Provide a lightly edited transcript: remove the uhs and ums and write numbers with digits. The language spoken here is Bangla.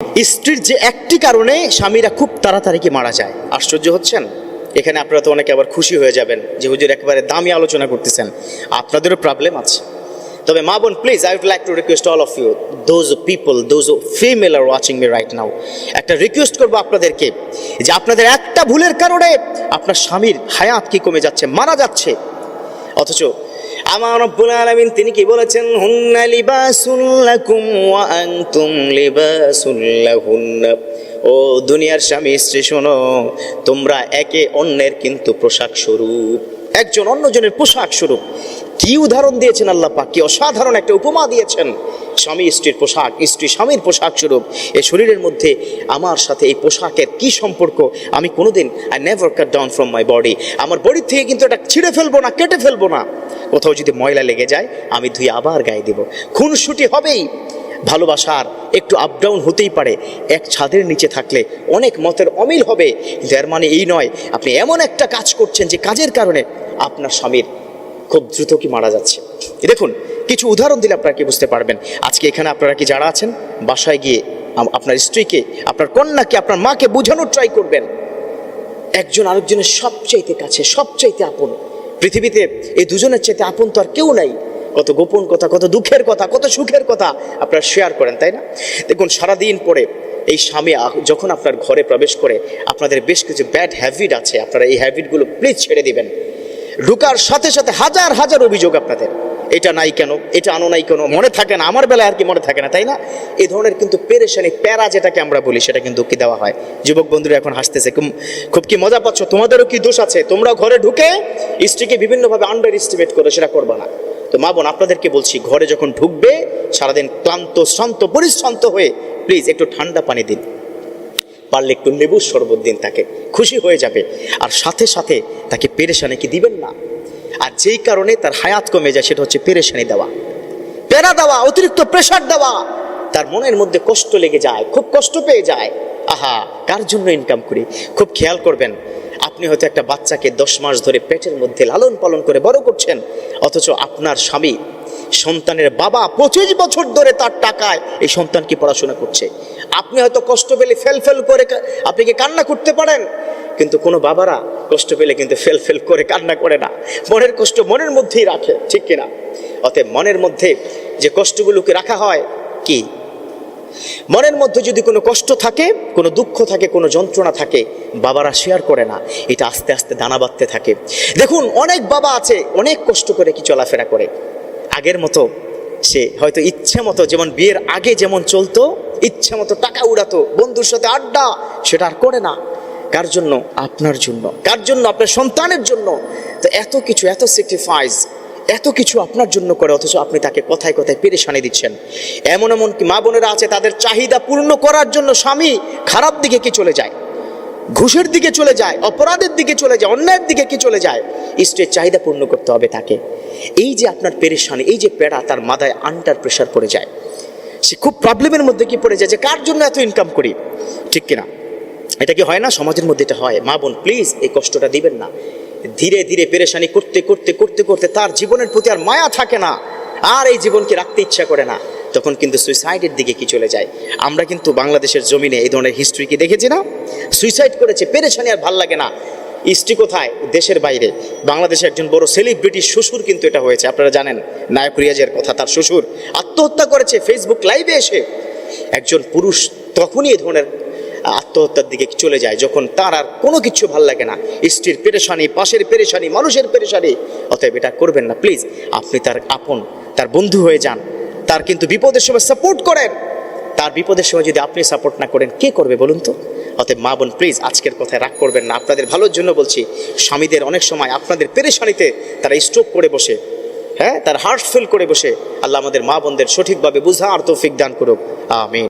স্ত্রীর যে একটি কারণে স্বামীরা খুব তাড়াতাড়ি কি মারা যায়। আশ্চর্য হচ্ছেন? এখানে আপনারা তো অনেকে আবার খুশি হয়ে যাবেন যে হুজুর একেবারে দামি আলোচনা করতেছেন, আপনাদেরও প্রবলেম আছে। তবে মা বোন, please I would like to request all of you, those people, those female are watching me right now, একটা রিকোয়েস্ট করবো আপনাদেরকে যে আপনাদের একটা ভুলের কারণে আপনার স্বামীর হায়াত কি কমে যাচ্ছে, মারা যাচ্ছে। অথচ আমার রব্বুল আলামিন তিনি কি বলেছেন, হুন্না লিবাসুল লাকুম ওয়া আনতুম লিবাসুল লাহুন্না। ও দুনিয়ার স্বামী স্ত্রী শোনো, তোমরা একে অন্যের কিন্তু পোশাক স্বরূপ, একজন অন্যজনের পোশাক স্বরূপ। কি উদাহরণ দিয়েছেন আল্লাহ পাক, কি অসাধারণ একটা উপমা দিয়েছেন। স্বামী স্ত্রীর পোশাক, স্ত্রী স্বামীর পোশাক স্বরূপ। এই শরীরের মধ্যে আমার সাথে এই পোশাকের কি সম্পর্ক, আমি কোনোদিন I never cut down from my body, আমার বডি থেকে কিন্তু এটা ছিঁড়ে ফেলবো না, কেটে ফেলবো না। কোথাও যদি ময়লা লেগে যায় আমি ধুয়ে আবার গায়ে দেবো। খুনসুটি হবেই, ভালোবাসার একটু আপ ডাউন হতেই পারে, এক ছাদের নিচে থাকলে অনেক মতের অমিল হবে, কিন্তু এর মানে এই নয় আপনি এমন একটা কাজ করছেন যে কাজের কারণে আপনার স্বামীর খুব দ্রুত কি মারা যাচ্ছে। দেখুন, কিছু উদাহরণ দিলে আপনারা কি বুঝতে পারবেন। আজকে এখানে আপনারা কি যারা আছেন, বাসায় গিয়ে আপনার স্ত্রীকে, আপনার কন্যাকে, আপনার মাকে বোঝানোর ট্রাই করবেন একজন আরেকজনের সবচাইতে কাছে, সবচাইতে আপন। পৃথিবীতে এই দুজনের চাইতে আপন তো আর কেউ নাই। কত গোপন কথা, কত দুঃখের কথা, কত সুখের কথা আপনারা শেয়ার করেন, তাই না? দেখুন, সারাদিন পরে এই স্বামী যখন আপনার ঘরে প্রবেশ করে, আপনাদের বেশ কিছু ব্যাড হ্যাবিট আছে, আপনারা এই হ্যাবিটগুলো প্লিজ ছেড়ে দিবেন। ঢুকার সাথে সাথে হাজার হাজার অভিযোগ আপনাদের, এটা নাই কেন, এটা আনো নাই কেন, মনে থাকে না, আমার বেলায় আর কি মনে থাকে না, তাই না? এই ধরনের কিন্তু পেরেশানি, প্যারা যেটাকে আমরা বলি, সেটা কিন্তু কি দেওয়া হয়। যুবক বন্ধুরা এখন হাসতেছে, খুব কি মজা পাচ্ছ, তোমাদেরও কি দোষ আছে, তোমরা ঘরে ঢুকে স্ত্রীকে বিভিন্নভাবে আন্ডার এস্টিমেট করো, সেটা করবা না। তো মা বোন, আপনাদেরকে বলছি, ঘরে যখন ঢুকবে সারাদিন ক্লান্ত শ্রান্ত পরিশ্রান্ত হয়ে প্লিজ একটু ঠান্ডা পানি দিন, পারলে একটু লেবুর শরবত দিন, তাকে খুশি হয়ে যাবে। আর সাথে সাথে তাকে পেরেশানি কি দিবেন না। আর যেই কারণে তার হায়াত কমে যায় সেটা হচ্ছে পেরেশানি দেওয়া, প্যারা দেওয়া, অতিরিক্ত প্রেশার দেওয়া। তার মনের মধ্যে কষ্ট লেগে যায়, খুব কষ্ট পেয়ে যায়। আহা, কার জন্য ইনকাম করি? খুব খেয়াল করবেন, আপনি হয়তো একটা বাচ্চাকে 10 মাস ধরে পেটের মধ্যে লালন পালন করে বড় করছেন, অথচ আপনার স্বামী সন্তানের বাবা 25 বছর ধরে তার টাকায় এই সন্তানকে পড়াশোনা করছে। আপনি হয়তো কষ্ট পেলে ফেল করে আপনি কি কান্না করতে পারেন, কিন্তু কোনো বাবারা কষ্ট পেলে কিন্তু ফেল করে কান্না করে না, মনের কষ্ট মনের মধ্যেই রাখে, ঠিক কিনা? অতএব মনের মধ্যে যে কষ্টগুলোকে রাখা হয়, কি মনের মধ্যে যদি কোনো কষ্ট থাকে, কোনো দুঃখ থাকে, কোনো যন্ত্রণা থাকে, বাবারা শেয়ার করে না, এটা আস্তে আস্তে দানা বাঁধতে থাকে। দেখুন, অনেক বাবা আছে অনেক কষ্ট করে কি চলাফেরা করে, আগের মতো সে হয়তো ইচ্ছে মতো, যেমন বিয়ের আগে যেমন চলতো, ইচ্ছে মতো টাকা উড়াতো, বন্ধুর সাথে আড্ডা, সেটা আর করে না। কার জন্য? আপনার জন্য। কার জন্য? আপনার সন্তানের জন্য। তো এত কিছু, এত স্যাক্রিফাইস, এত কিছু আপনার জন্য করে, অথচ আপনি তাকে কথায় কথায় পেরেশানি দিচ্ছেন। এমন এমন কি মা বোনেরা আছে, তাদের চাহিদা পূর্ণ করার জন্য স্বামী খারাপ দিকে কি চলে যায়, ঘুষের দিকে চলে যায়, অপরাধের দিকে চলে যায়, অন্যায়ের দিকে কি চলে যায়। স্ত্রীর চাহিদা পূর্ণ করতে হবে তাকে। এই যে আপনার পেরেশানি, এই যে প্যারা, তার মাথায় আন্ডার প্রেশার পড়ে যায়, সে খুব প্রবলেমের মধ্যে কি পড়ে যায় যে কার জন্য এত ইনকাম করি, ঠিক কিনা? এটা কি হয় না? সমাজের মধ্যে এটা হয়। মা বোন, প্লিজ এই কষ্টটা দিবেন না। ধীরে ধীরে পেরেশানি করতে করতে করতে করতে তার জীবনের প্রতি আর মায়া থাকে না, আর এই জীবনকে রাখতে ইচ্ছা করে না, তখন কিন্তু সুইসাইডের দিকে কি চলে যায়। আমরা কিন্তু বাংলাদেশের জমিনে এই ধরনের হিস্ট্রি কি দেখেছি না? সুইসাইড করেছে, পেরেশানি আর ভাল লাগে না। স্ত্রী কোথায়? দেশের বাইরে। বাংলাদেশে একজন বড় সেলিব্রিটি শ্বশুর কিন্তু এটা হয়েছে, আপনারা জানেন নায়ক রিয়াজের কথা, তার শ্বশুর আত্মহত্যা করেছে ফেসবুক লাইভে এসে। একজন পুরুষ তখনই এই ধরনের আত্মহত্যার দিকে চলে যায় যখন তার আর কোনো কিছু ভাল লাগে না, স্ত্রীর পেরেশানি, পাশের পেরেশানি, মানুষের পেরেশানি। অতএব এটা করবেন না প্লিজ। আপনি তার আপন, তার বন্ধু হয়ে যান, তার কিন্তু বিপদের সময় সাপোর্ট করেন। তার বিপদের সময় যদি আপনি সাপোর্ট না করেন, কে করবে বলুন তো? অতএব মা বোন, প্লিজ আজকের কথায় রাগ করবেন না, আপনাদের ভালোর জন্য বলছি। স্বামীদের অনেক সময় আপনাদের পেরেশানিতে তারা স্ট্রোক করে বসে, হ্যাঁ, তার হার্ট ফেল করে বসে। আল্লাহ আমাদের মা বোনদের সঠিকভাবে বুঝার তৌফিক দান করুক, আমিন।